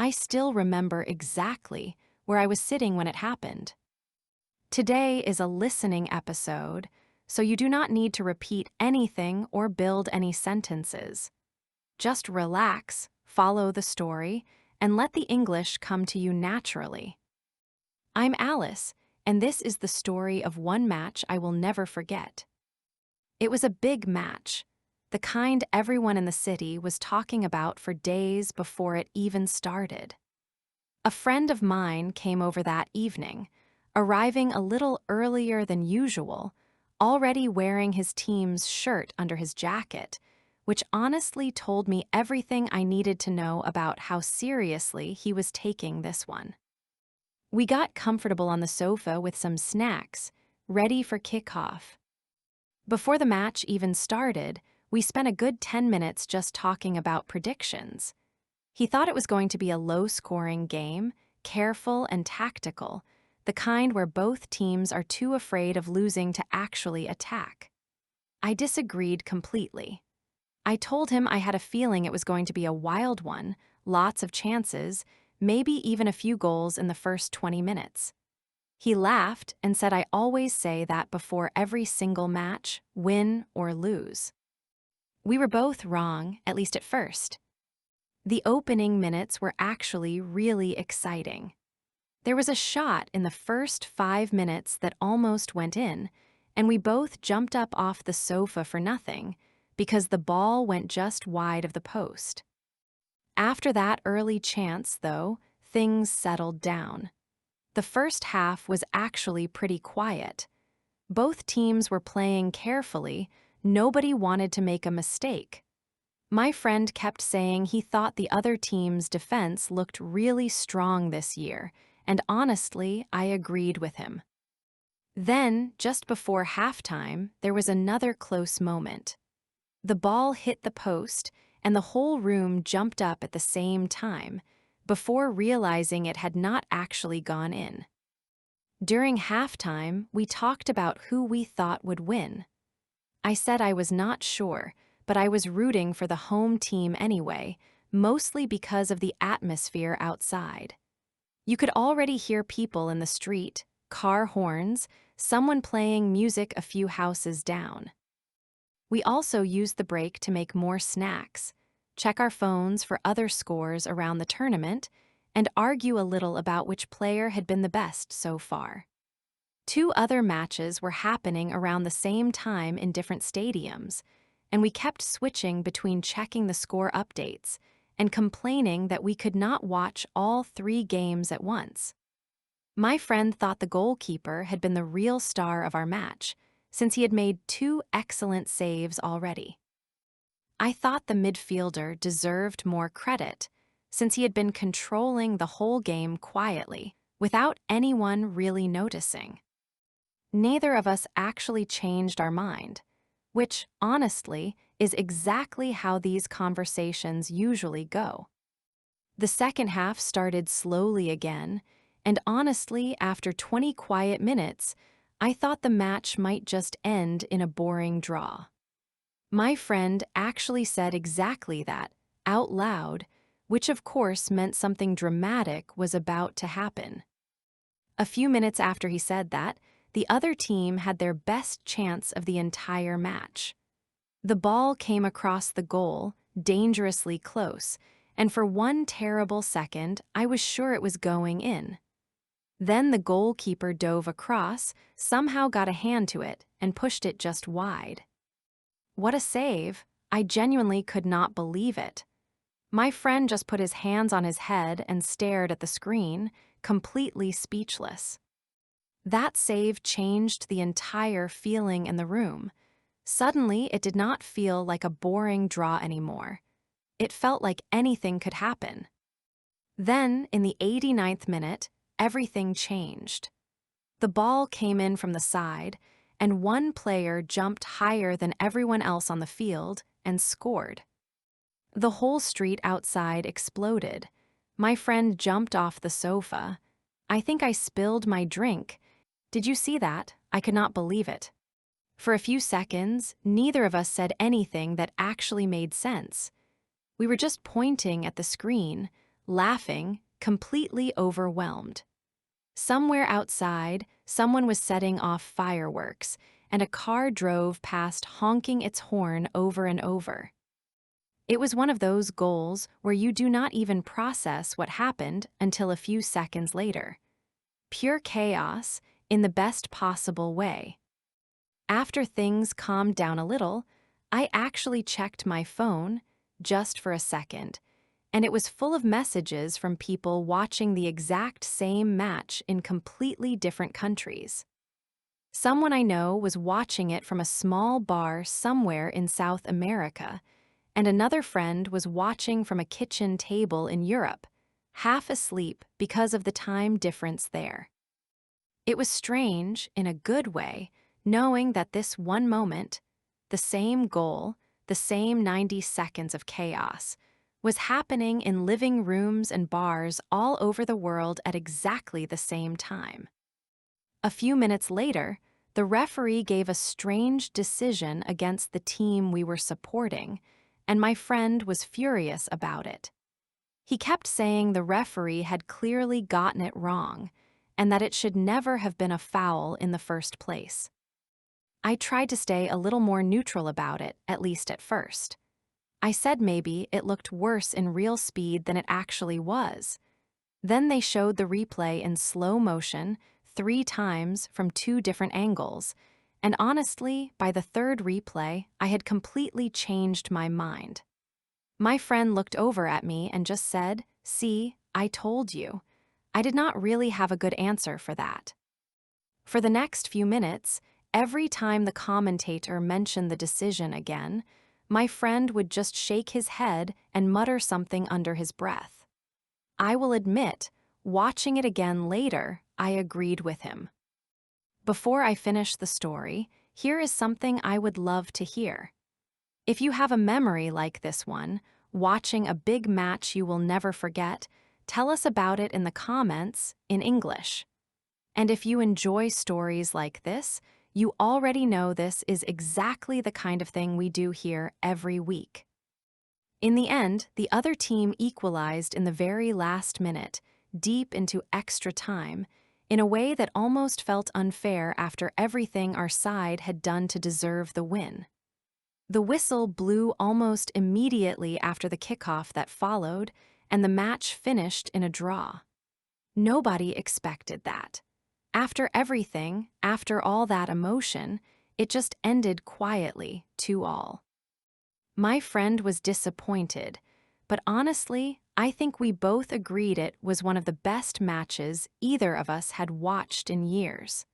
I still remember exactly where I was sitting when it happened. Today is a listening episode, so you do not need to repeat anything or build any sentences. Just relax, follow the story, and let the English come to you naturally. I'm Alice, and this is the story of one match I will never forget. It was a big match, the kind everyone in the city was talking about for days before it even started. A friend of mine came over that evening, arriving a little earlier than usual, already wearing his team's shirt under his jacket, which honestly told me everything I needed to know about how seriously he was taking this one. We got comfortable on the sofa with some snacks, ready for kickoff. Before the match even started, we spent a good 10 minutes just talking about predictions. He thought it was going to be a low-scoring game, careful and tactical, the kind where both teams are too afraid of losing to actually attack. I disagreed completely. I told him I had a feeling it was going to be a wild one, lots of chances, maybe even a few goals in the first 20 minutes. He laughed and said I always say that before every single match, win or lose. We were both wrong, at least at first. The opening minutes were actually really exciting. There was a shot in the first 5 minutes that almost went in, and we both jumped up off the sofa for nothing because the ball went just wide of the post. After that early chance, though, things settled down. The first half was actually pretty quiet. Both teams were playing carefully, nobody wanted to make a mistake. My friend kept saying he thought the other team's defense looked really strong this year, and honestly, I agreed with him. Then, just before halftime, there was another close moment. The ball hit the post, and the whole room jumped up at the same time, before realizing it had not actually gone in. During halftime, we talked about who we thought would win. I said I was not sure, but I was rooting for the home team anyway, mostly because of the atmosphere outside. You could already hear people in the street, car horns, someone playing music a few houses down. We also used the break to make more snacks, check our phones for other scores around the tournament, and argue a little about which player had been the best so far. 2 other matches were happening around the same time in different stadiums, and we kept switching between checking the score updates and complaining that we could not watch all 3 games at once. My friend thought the goalkeeper had been the real star of our match, since he had made 2 excellent saves already. I thought the midfielder deserved more credit, since he had been controlling the whole game quietly, without anyone really noticing. Neither of us actually changed our mind, which, honestly, is exactly how these conversations usually go. The second half started slowly again, and honestly, after 20 quiet minutes, I thought the match might just end in a boring draw. My friend actually said exactly that, out loud, which of course meant something dramatic was about to happen. A few minutes after he said that, the other team had their best chance of the entire match. The ball came across the goal, dangerously close, and for one terrible second, I was sure it was going in. Then the goalkeeper dove across, somehow got a hand to it, and pushed it just wide. What a save! I genuinely could not believe it. My friend just put his hands on his head and stared at the screen, completely speechless. That save changed the entire feeling in the room. Suddenly, it did not feel like a boring draw anymore. It felt like anything could happen. Then, in the 89th minute, everything changed. The ball came in from the side, and one player jumped higher than everyone else on the field and scored. The whole street outside exploded. My friend jumped off the sofa. I think I spilled my drink. Did you see that? I could not believe it. For a few seconds, neither of us said anything that actually made sense. We were just pointing at the screen, laughing, completely overwhelmed. Somewhere outside, someone was setting off fireworks, and a car drove past honking its horn over and over. It was one of those goals where you do not even process what happened until a few seconds later. Pure chaos in the best possible way. After things calmed down a little, I actually checked my phone, just for a second, and it was full of messages from people watching the exact same match in completely different countries. Someone I know was watching it from a small bar somewhere in South America, and another friend was watching from a kitchen table in Europe, half asleep because of the time difference there. It was strange, in a good way, knowing that this one moment, the same goal, the same 90 seconds of chaos, was happening in living rooms and bars all over the world at exactly the same time. A few minutes later, the referee gave a strange decision against the team we were supporting, and my friend was furious about it. He kept saying the referee had clearly gotten it wrong, and that it should never have been a foul in the first place. I tried to stay a little more neutral about it, at least at first. I said maybe it looked worse in real speed than it actually was. Then they showed the replay in slow motion 3 times from 2 different angles, and honestly, by the third replay, I had completely changed my mind. My friend looked over at me and just said, "See, I told you." I did not really have a good answer for that. For the next few minutes, every time the commentator mentioned the decision again, my friend would just shake his head and mutter something under his breath. I will admit, watching it again later, I agreed with him. Before I finish the story, here is something I would love to hear. If you have a memory like this one, watching a big match you will never forget, tell us about it in the comments in English. And if you enjoy stories like this, you already know this is exactly the kind of thing we do here every week. In the end, the other team equalized in the very last minute, deep into extra time, in a way that almost felt unfair after everything our side had done to deserve the win. The whistle blew almost immediately after the kickoff that followed, and the match finished in a draw. Nobody expected that. After everything, after all that emotion, it just ended quietly, 2-all. My friend was disappointed, but honestly, I think we both agreed it was one of the best matches either of us had watched in years.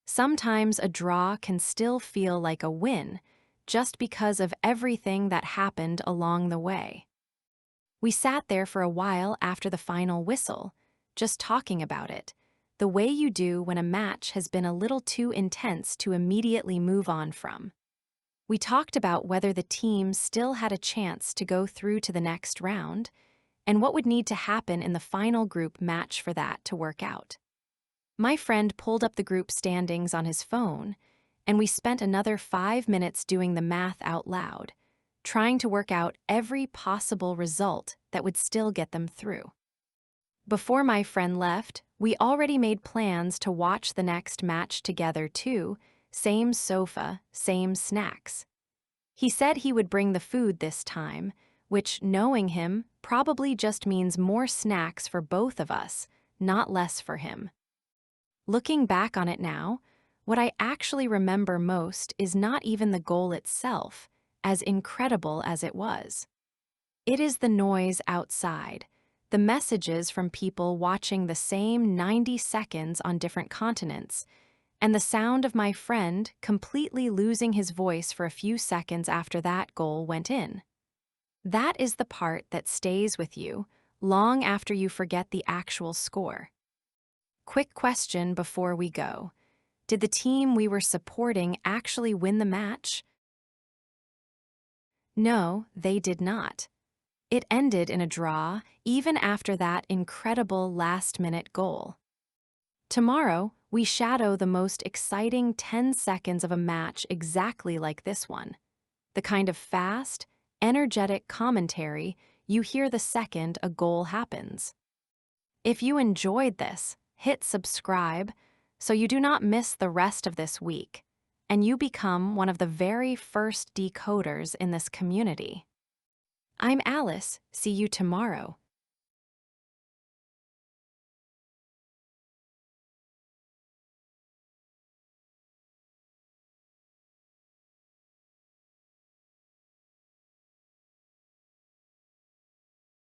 Sometimes a draw can still feel like a win, just because of everything that happened along the way. We sat there for a while after the final whistle, just talking about it, the way you do when a match has been a little too intense to immediately move on from. We talked about whether the team still had a chance to go through to the next round, and what would need to happen in the final group match for that to work out. My friend pulled up the group standings on his phone, and we spent another 5 minutes doing the math out loud, trying to work out every possible result that would still get them through. Before my friend left, we already made plans to watch the next match together too, same sofa, same snacks. He said he would bring the food this time, which, knowing him, probably just means more snacks for both of us, not less for him. Looking back on it now, what I actually remember most is not even the goal itself, as incredible as it was. It is the noise outside, the messages from people watching the same 90 seconds on different continents, and the sound of my friend completely losing his voice for a few seconds after that goal went in. That is the part that stays with you long after you forget the actual score. Quick question before we go. Did the team we were supporting actually win the match? No, they did not. It ended in a draw, even after that incredible last-minute goal. Tomorrow, we shadow the most exciting 10 seconds of a match exactly like this one. The kind of fast, energetic commentary you hear the second a goal happens. If you enjoyed this, hit subscribe so you do not miss the rest of this week, and you become one of the very first decoders in this community. I'm Alice. See you tomorrow.